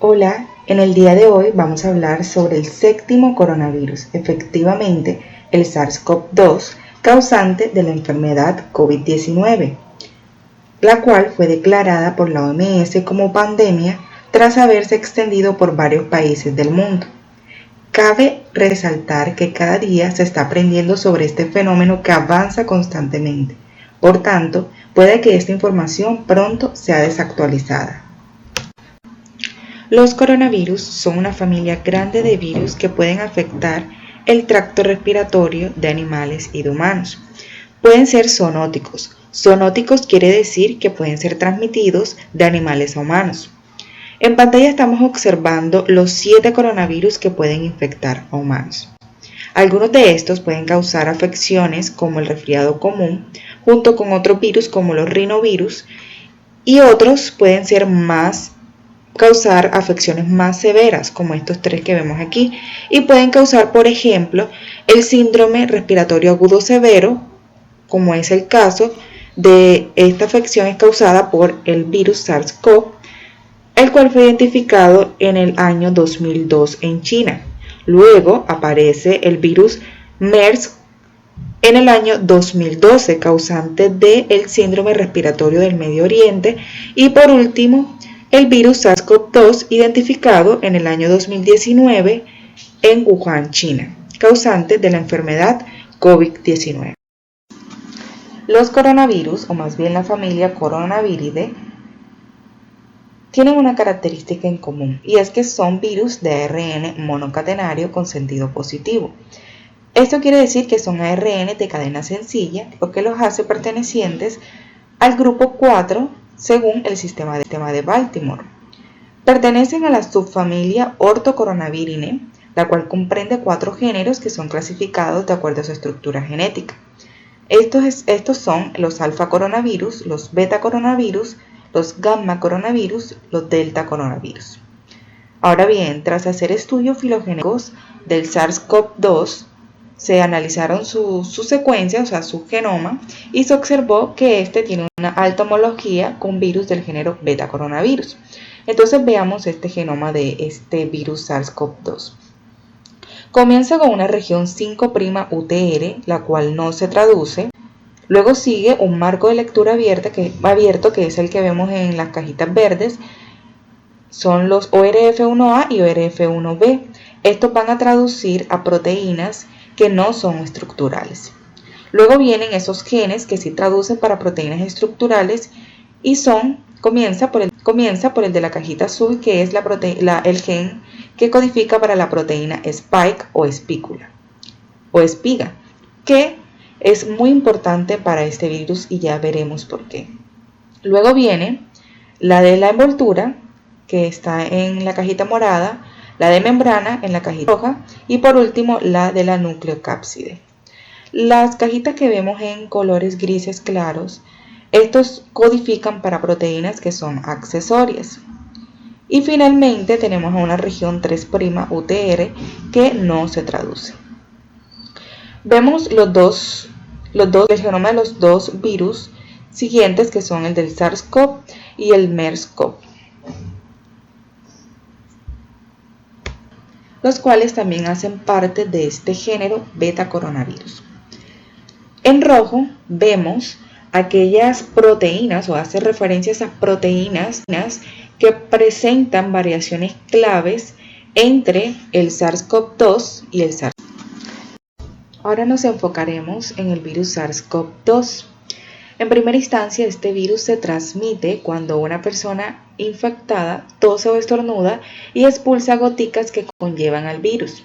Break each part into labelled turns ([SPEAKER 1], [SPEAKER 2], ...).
[SPEAKER 1] Hola, en el día de hoy vamos a hablar sobre el séptimo coronavirus, efectivamente el SARS-CoV-2, causante de la enfermedad COVID-19, la cual fue declarada por la OMS como pandemia tras haberse extendido por varios países del mundo. Cabe resaltar que cada día se está aprendiendo sobre este fenómeno que avanza constantemente. Por tanto, puede que esta información pronto sea desactualizada. Los coronavirus son una familia grande de virus que pueden afectar el tracto respiratorio de animales y de humanos. Pueden ser zoonóticos. Zoonóticos quiere decir que pueden ser transmitidos de animales a humanos. En pantalla estamos observando los 7 coronavirus que pueden infectar a humanos. Algunos de estos pueden causar afecciones como el resfriado común, junto con otros virus como los rinovirus, y otros pueden causar afecciones más severas, como estos 3 que vemos aquí, y pueden causar, por ejemplo, el síndrome respiratorio agudo severo, como es el caso de esta afección es causada por el virus SARS-CoV, el cual fue identificado en el año 2002 en China. Luego aparece el virus MERS en el año 2012, causante del síndrome respiratorio del Medio Oriente, y por último, el virus SARS-CoV-2 identificado en el año 2019 en Wuhan, China, causante de la enfermedad COVID-19. Los coronavirus, o más bien la familia Coronaviridae, tienen una característica en común, y es que son virus de ARN monocatenario con sentido positivo. Esto quiere decir que son ARN de cadena sencilla, lo que los hace pertenecientes al grupo 4 según el sistema de Baltimore. Pertenecen a la subfamilia Orthocoronavirinae, la cual comprende 4 géneros que son clasificados de acuerdo a su estructura genética. Estos son los alfa coronavirus, los beta coronavirus, los gamma coronavirus, los delta coronavirus. Ahora bien, tras hacer estudios filogenéticos del SARS-CoV-2, se analizaron su secuencia, o sea, su genoma, y se observó que este tiene una alta homología con virus del género beta coronavirus. Entonces veamos este genoma de este virus SARS-CoV-2. Comienza con una región 5' UTR, la cual no se traduce. Luego sigue un marco de lectura abierto, que es el que vemos en las cajitas verdes. Son los ORF1A y ORF1B. Estos van a traducir a proteínas que no son estructurales. Luego vienen esos genes que sí traducen para proteínas estructurales y comienza por el de la cajita azul, que es el gen que codifica para la proteína spike o espícula o espiga, que es muy importante para este virus y ya veremos por qué. Luego viene la de la envoltura, que está en la cajita morada, la de membrana en la cajita roja y por último la de la nucleocápside. Las cajitas que vemos en colores grises claros, estos codifican para proteínas que son accesorias. Y finalmente tenemos una región 3' UTR que no se traduce. Vemos el genoma de los 2 virus siguientes, que son el del SARS-CoV y el MERS-CoV, los cuales también hacen parte de este género beta coronavirus. En rojo vemos aquellas proteínas, o hace referencia a esas proteínas que presentan variaciones claves entre el SARS-CoV-2 y el SARS. Ahora nos enfocaremos en el virus SARS-CoV-2. En primera instancia, este virus se transmite cuando una persona infectada tose o estornuda y expulsa goticas que conllevan al virus.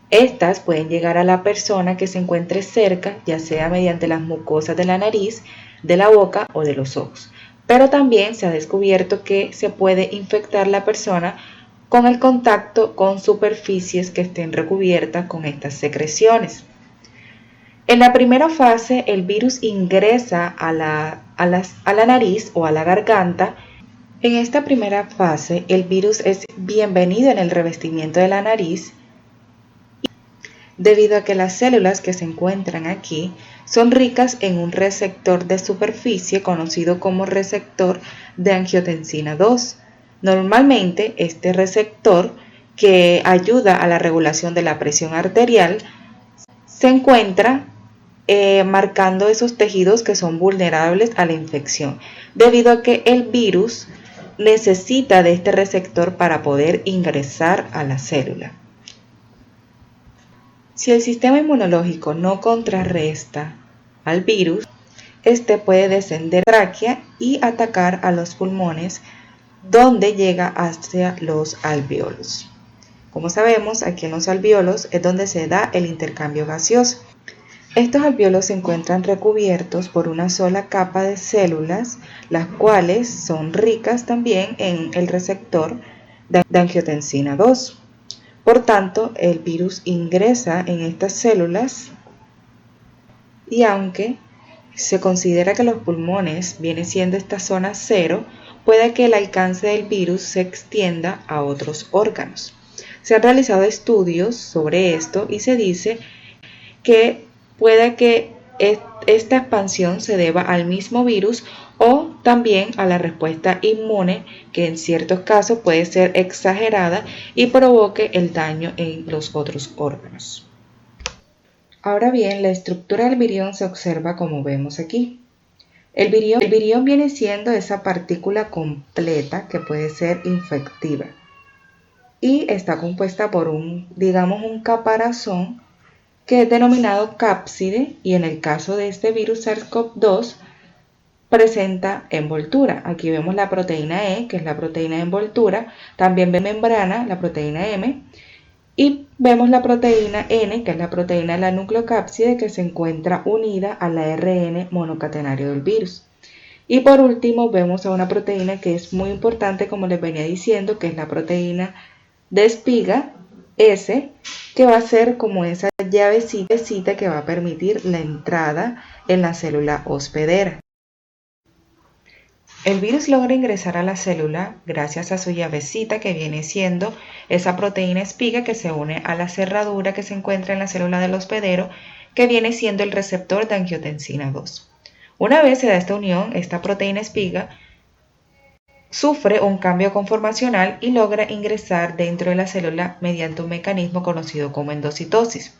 [SPEAKER 1] Estas pueden llegar a la persona que se encuentre cerca, ya sea mediante las mucosas de la nariz, de la boca o de los ojos. Pero también se ha descubierto que se puede infectar la persona con el contacto con superficies que estén recubiertas con estas secreciones. En la primera fase, el virus ingresa a la nariz o a la garganta. En esta primera fase, el virus es bienvenido en el revestimiento de la nariz, debido a que las células que se encuentran aquí son ricas en un receptor de superficie conocido como receptor de angiotensina 2, Normalmente este receptor que ayuda a la regulación de la presión arterial se encuentra marcando esos tejidos que son vulnerables a la infección, debido a que el virus necesita de este receptor para poder ingresar a la célula. Si el sistema inmunológico no contrarresta al virus, este puede descender a la tráquea y atacar a los pulmones, donde llega hacia los alvéolos. Como sabemos, aquí en los alvéolos es donde se da el intercambio gaseoso. Estos alvéolos se encuentran recubiertos por una sola capa de células, las cuales son ricas también en el receptor de angiotensina 2. Por tanto, el virus ingresa en estas células y aunque se considera que los pulmones viene siendo esta zona cero, puede que el alcance del virus se extienda a otros órganos. Se han realizado estudios sobre esto y se dice que puede que esta expansión se deba al mismo virus o también a la respuesta inmune, que en ciertos casos puede ser exagerada y provoque el daño en los otros órganos. Ahora bien, la estructura del virión se observa como vemos aquí. El virión viene siendo esa partícula completa que puede ser infectiva y está compuesta por un caparazón que es denominado cápside, y en el caso de este virus SARS-CoV-2 presenta envoltura. Aquí vemos la proteína E, que es la proteína de envoltura, también vemos membrana, la proteína M, y vemos la proteína N, que es la proteína de la nucleocápside, que se encuentra unida al ARN monocatenario del virus. Y por último vemos a una proteína que es muy importante, como les venía diciendo, que es la proteína de espiga S, que va a ser como esa llavecita que va a permitir la entrada en la célula hospedera. El virus logra ingresar a la célula gracias a su llavecita, que viene siendo esa proteína espiga que se une a la cerradura que se encuentra en la célula del hospedero, que viene siendo el receptor de angiotensina 2. Una vez se da esta unión, esta proteína espiga sufre un cambio conformacional y logra ingresar dentro de la célula mediante un mecanismo conocido como endocitosis.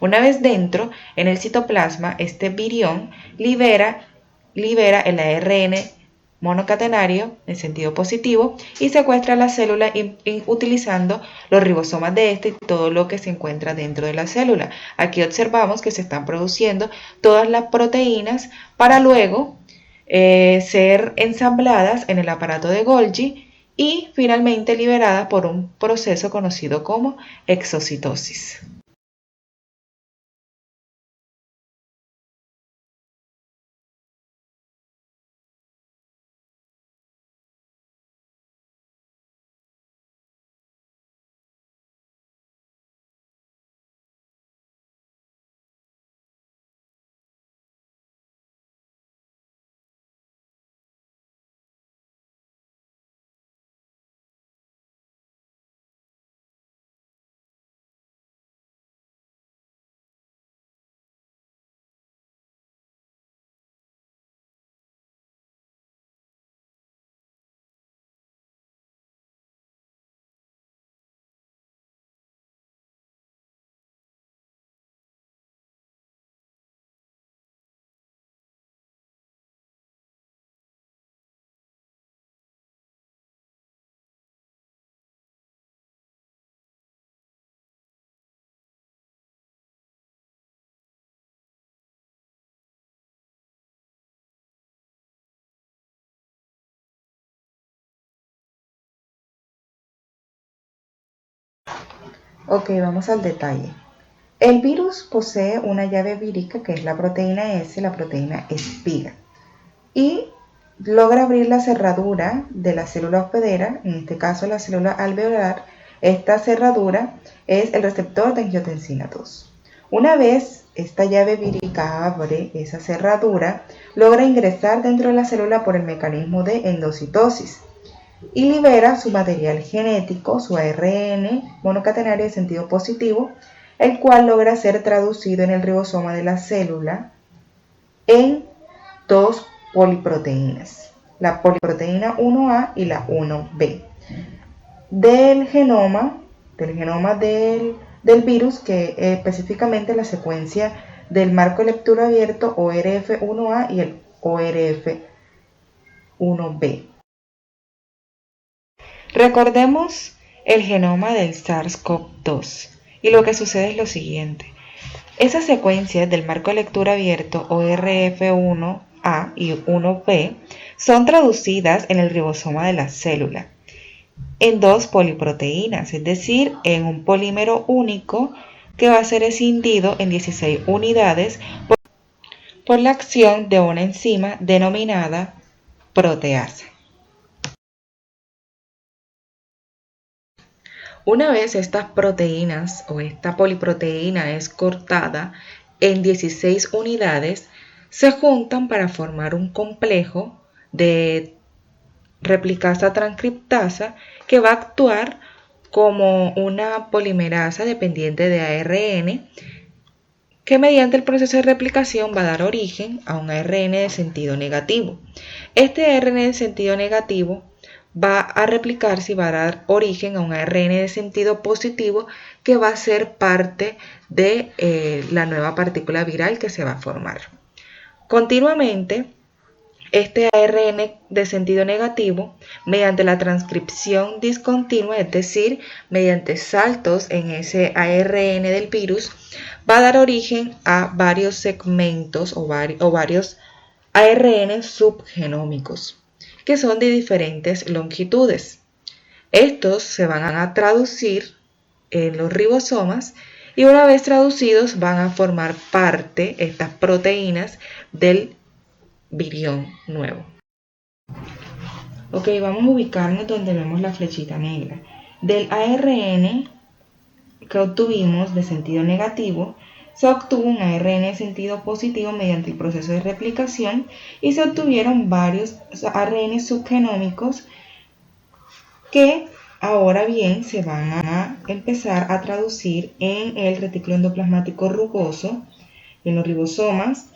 [SPEAKER 1] Una vez dentro, en el citoplasma, este virión libera el ARN monocatenario en sentido positivo y secuestra la célula utilizando los ribosomas de este y todo lo que se encuentra dentro de la célula. Aquí observamos que se están produciendo todas las proteínas para luego ser ensambladas en el aparato de Golgi y finalmente liberadas por un proceso conocido como exocitosis. Ok, vamos al detalle. El virus posee una llave vírica, que es la proteína S, la proteína espiga, y logra abrir la cerradura de la célula hospedera, en este caso la célula alveolar. Esta cerradura es el receptor de angiotensina 2. Una vez esta llave vírica abre esa cerradura, logra ingresar dentro de la célula por el mecanismo de endocitosis y libera su material genético, su ARN monocatenario de sentido positivo, el cual logra ser traducido en el ribosoma de la célula en dos poliproteínas, la poliproteína 1A y la 1B. del genoma del virus, que específicamente la secuencia del marco de lectura abierto ORF1A y el ORF1B. Recordemos el genoma del SARS-CoV-2 y lo que sucede es lo siguiente. Esas secuencias del marco de lectura abierto ORF1A y 1B son traducidas en el ribosoma de la célula en dos poliproteínas, es decir, en un polímero único que va a ser escindido en 16 unidades por la acción de una enzima denominada proteasa. Una vez estas proteínas o esta poliproteína es cortada en 16 unidades, se juntan para formar un complejo de replicasa transcriptasa que va a actuar como una polimerasa dependiente de ARN, que mediante el proceso de replicación va a dar origen a un ARN de sentido negativo. Este ARN de sentido negativo va a replicarse y va a dar origen a un ARN de sentido positivo que va a ser parte de la nueva partícula viral que se va a formar. Continuamente, este ARN de sentido negativo, mediante la transcripción discontinua, es decir, mediante saltos en ese ARN del virus, va a dar origen a varios segmentos o varios ARN subgenómicos, que son de diferentes longitudes. Estos se van a traducir en los ribosomas y una vez traducidos van a formar parte, estas proteínas, del virión nuevo. Ok, vamos a ubicarnos donde vemos la flechita negra. Del ARN que obtuvimos de sentido negativo, se obtuvo un ARN de sentido positivo mediante el proceso de replicación y se obtuvieron varios ARN subgenómicos que ahora bien se van a empezar a traducir en el retículo endoplasmático rugoso, en los ribosomas,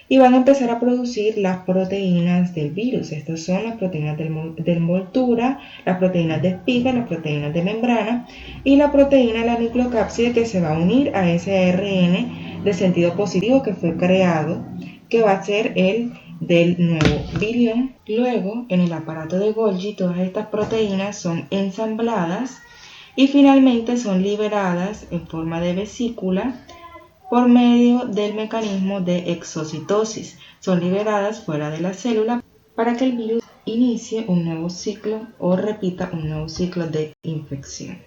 [SPEAKER 1] y van a empezar a producir las proteínas del virus. Estas son las proteínas de envoltura, las proteínas de espiga, las proteínas de membrana y la proteína de la nucleocápside, que se va a unir a ese ARN de sentido positivo que fue creado, que va a ser el del nuevo virión. Luego, en el aparato de Golgi, todas estas proteínas son ensambladas y finalmente son liberadas en forma de vesícula por medio del mecanismo de exocitosis. Son liberadas fuera de la célula para que el virus inicie un nuevo ciclo o repita un nuevo ciclo de infección.